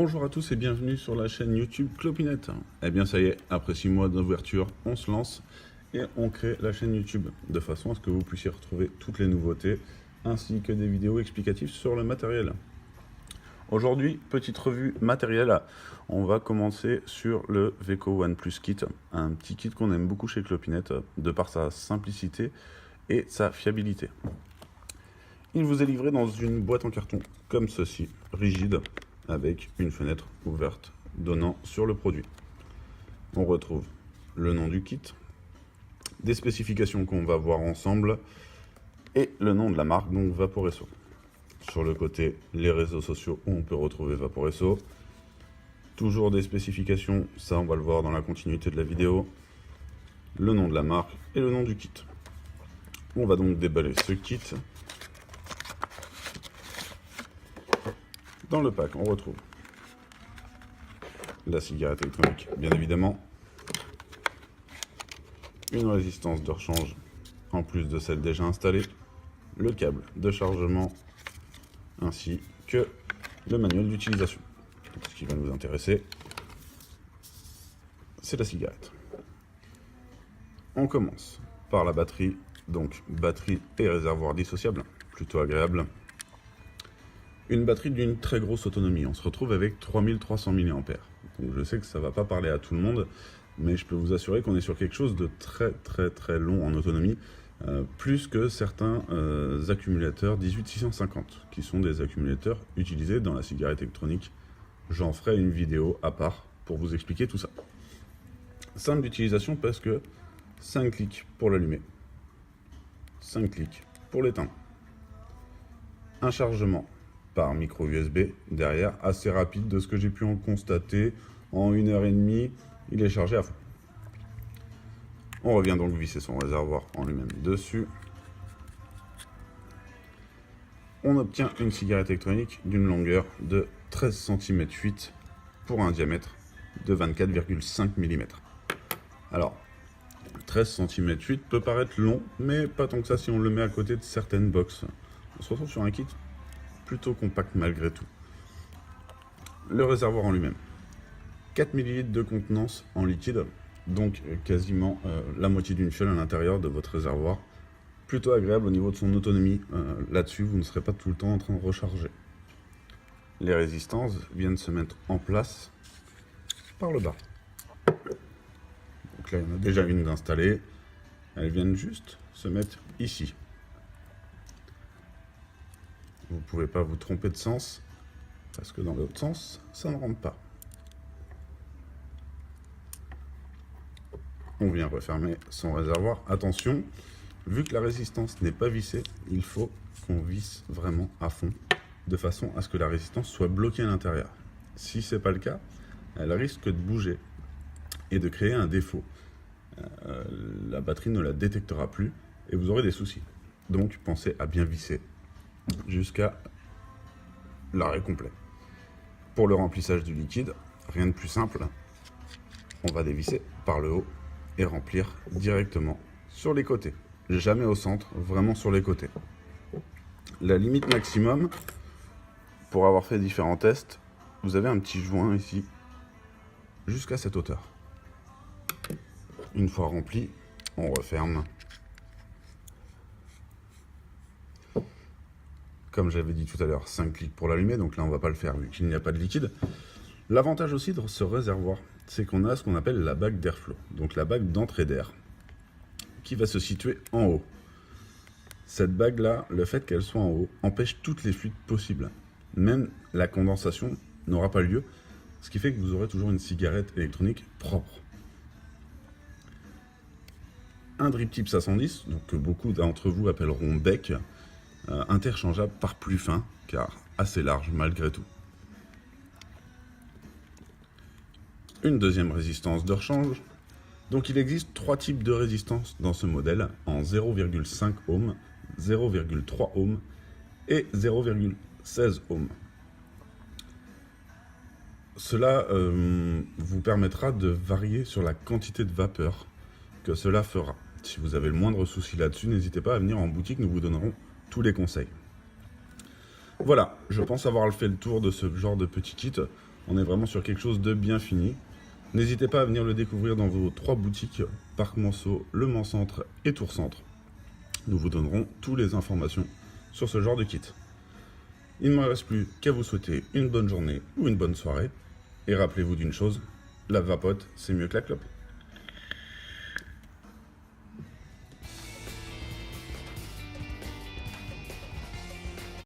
Bonjour à tous et bienvenue sur la chaîne YouTube Clopinette. Eh bien ça y est, après 6 mois d'ouverture, on se lance et on crée la chaîne YouTube de façon à ce que vous puissiez retrouver toutes les nouveautés ainsi que des vidéos explicatives sur le matériel. Aujourd'hui, petite revue matérielle, on va commencer sur le Weco One Plus Kit, un petit kit qu'on aime beaucoup chez Clopinette de par sa simplicité et sa fiabilité. Il vous est livré dans une boîte en carton comme ceci, rigide, avec une fenêtre ouverte donnant sur le produit. On retrouve le nom du kit, des spécifications qu'on va voir ensemble et le nom de la marque, donc Vaporesso. Sur le côté, les réseaux sociaux où on peut retrouver Vaporesso. Toujours des spécifications, ça on va le voir dans la continuité de la vidéo. Le nom de la marque et le nom du kit. On va donc déballer ce kit. Dans le pack, on retrouve la cigarette électronique, bien évidemment, une résistance de rechange en plus de celle déjà installée, le câble de chargement, ainsi que le manuel d'utilisation. Ce qui va nous intéresser, c'est la cigarette. On commence par la batterie, donc batterie et réservoir dissociable, plutôt agréable. Une batterie d'une très grosse autonomie, on se retrouve avec 3300 mAh. Donc je sais que ça ne va pas parler à tout le monde, mais je peux vous assurer qu'on est sur quelque chose de très long en autonomie, plus que certains accumulateurs 18650, qui sont des accumulateurs utilisés dans la cigarette électronique. J'en ferai une vidéo à part pour vous expliquer tout ça. Simple d'utilisation parce que 5 clics pour l'allumer, 5 clics pour l'éteindre. Un chargement par micro USB derrière, assez rapide de ce que j'ai pu en constater. En 1h30, il est chargé à fond. On revient donc visser son réservoir en lui-même dessus. On obtient une cigarette électronique d'une longueur de 13 cm 8 pour un diamètre de 24,5 mm. Alors, 13 cm 8 peut paraître long, mais pas tant que ça si on le met à côté de certaines box. On se retrouve sur un kit plutôt compact malgré tout. Le réservoir en lui-même, 4 ml de contenance en liquide, donc quasiment la moitié d'une fiole à l'intérieur de votre réservoir. Plutôt agréable au niveau de son autonomie, là-dessus vous ne serez pas tout le temps en train de recharger. Les résistances viennent se mettre en place par le bas. Donc là il y en a déjà une d'installée, elles viennent juste se mettre ici. Vous ne pouvez pas vous tromper de sens, parce que dans l'autre sens, ça ne rentre pas. On vient refermer son réservoir. Attention, vu que la résistance n'est pas vissée, il faut qu'on visse vraiment à fond, de façon à ce que la résistance soit bloquée à l'intérieur. Si ce n'est pas le cas, elle risque de bouger et de créer un défaut. La batterie ne la détectera plus et vous aurez des soucis. Donc pensez à bien visser jusqu'à l'arrêt complet. Pour le remplissage du liquide, rien de plus simple, on va dévisser par le haut et remplir directement sur les côtés. Jamais au centre, vraiment sur les côtés. La limite maximum, pour avoir fait différents tests, vous avez un petit joint ici, jusqu'à cette hauteur. Une fois rempli, on referme. Comme j'avais dit tout à l'heure, 5 clics pour l'allumer, donc là on ne va pas le faire vu qu'il n'y a pas de liquide. L'avantage aussi de ce réservoir, c'est qu'on a ce qu'on appelle la bague d'airflow, donc la bague d'entrée d'air, qui va se situer en haut. Cette bague-là, le fait qu'elle soit en haut, empêche toutes les fuites possibles. Même la condensation n'aura pas lieu, ce qui fait que vous aurez toujours une cigarette électronique propre. Un drip tip 510, donc que beaucoup d'entre vous appelleront bec, interchangeable par plus fin, car assez large malgré tout. Une deuxième résistance de rechange. Donc il existe 3 types de résistance dans ce modèle, en 0,5 ohm, 0,3 ohm et 0,16 ohm. Cela vous permettra de varier sur la quantité de vapeur que cela fera. Si vous avez le moindre souci là-dessus, n'hésitez pas à venir en boutique, nous vous donnerons tous les conseils. Voilà, je pense avoir fait le tour de ce genre de petit kit. On est vraiment sur quelque chose de bien fini. N'hésitez pas à venir le découvrir dans vos 3 boutiques, Parc Monceau, Le Mans Centre et Tours Centre. Nous vous donnerons toutes les informations sur ce genre de kit. Il ne me reste plus qu'à vous souhaiter une bonne journée ou une bonne soirée. Et rappelez-vous d'une chose, la vapote, c'est mieux que la clope.